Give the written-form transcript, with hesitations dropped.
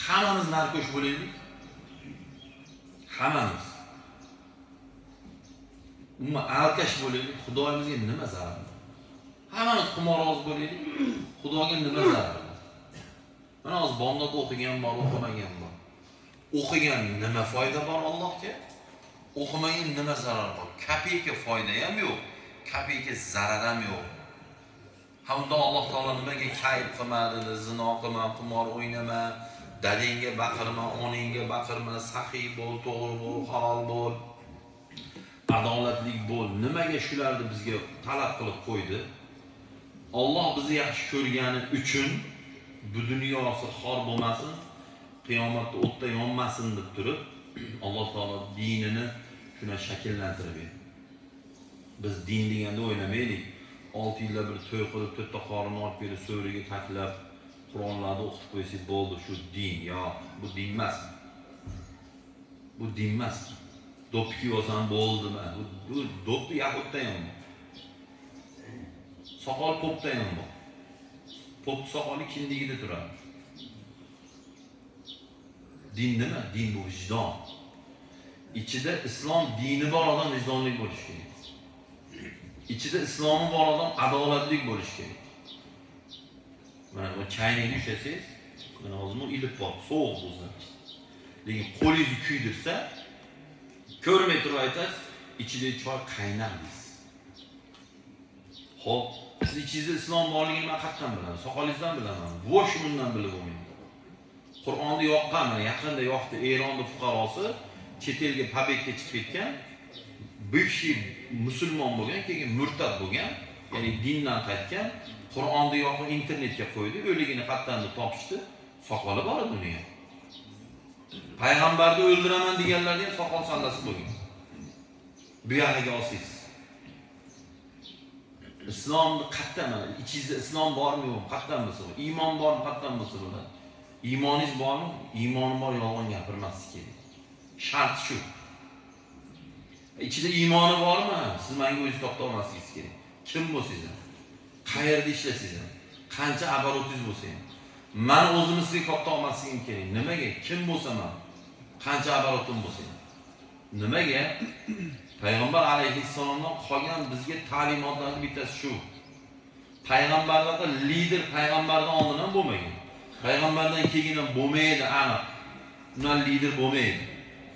hammamiz narkosh bo'laylik. Hammamiz. Umuman alkash bo'laylik. Xudoyimizga nima zarar? Hammamiz qimoroz bo'laylik. Xudoga nima zarar? Mana hozir bomdod o'qigan bor, o'qimagan bor. O'qigan nima foyda bor Allohga? O'qimagan nima zarar bor? Kapika foyda ham yo'q, kapika zarar ham yo'q. Hamda Alloh taolo nimaga kayf qilmadi, zino qilma, qimor o'ynama, dadangga baqirma, onangga baqirma, saxiy bo'l, to'g'ri bo'l, halol bo'l, adolatli bo'l. Nimaga shularni bizga talab qilib qo'ydi? Alloh bizni yaxshi ko'rgani uchun bu dunyosi xor bo'lmasin, qiyomatda o'tda yonmasin deb turib, Alloh taolo dinini shuna shakllantirib berdi. Biz din deganda o'ylamaylik. 6 yilda bir to'y qilib, to'rtta qorini olib kelib, so'riga taklab, Qur'onlarni o'qitib qo'ysak bo'ldi, shu din. Yo'q, bu din emas. Bu din emas. Do'ppi olsam bo'ldimi? Bu do'ppi yahudda ham bor. Soqol popda ham bor. Pop soqoli kindigida turadi. Din nima? Din bu vijdon. İçida islom dini bor odam vijdonli bo'lishi kerak. İçida islomi bor odam adolatli bo'lishi kerak. Mana bu chaynakni ushlasangiz, mana hozir ilib bor, sovuq o'zlar. Lekin qo'lingizni kuydirsa, ko'rmay turib aytasiz, ichida choy qaynar deysiz. Xo'p, siz ichingizda islom borligini men qayerdan bilaman? Soqolingizdan bilaman. Bo'sh bundan bilib bo'lmaydi. Qur'onni yoqqanman, yaqinda yoqdi Eronning fuqarosi chet elga pobedga chiqib ketgan, bivshiy musulmon bo'lgan, keyin murtad bo'lgan, ya'ni dindan qaytgan, Qur'onni yoqib internetga qo'ydi, o'ligini qayerdan topishdi, soqoli bor edi uni ham. Payg'ambarni o'ldiraman deganlarning ham soqol sallasi bo'lgan. Bu yog'iga olsangiz. Islomni qayerdan, ichingizda islom bormi yo'qmi? Qayerdan bilsa, iymon bormi, qayerdan bilsa bo'ladi. İymoningiz bormi? İymoni bor, yolg'on gapirmaslik kerak. Shart shu. İchida iymoni bormi? Siz menga o'zingiz topa olmasligingiz kerak. Kim bo'lsangiz ham, qayerda ishlasangiz ham, qancha обороtingiz bo'lsa ham, men o'zimni sizga topa olmasligim kerak. Nimaga? Kim bo'lsam ham, qancha обороtim bo'lsa ham. Nimaga? Payg'ambar alayhissalomdan qolgan bizga ta'limotlarning bittasi shu. Payg'ambarlarda lider payg'ambardan oldin ham bo'lmagan. Payg'ambardan keyin ham bo'lmaydi, aniq. Ular lider bo'lmaydi.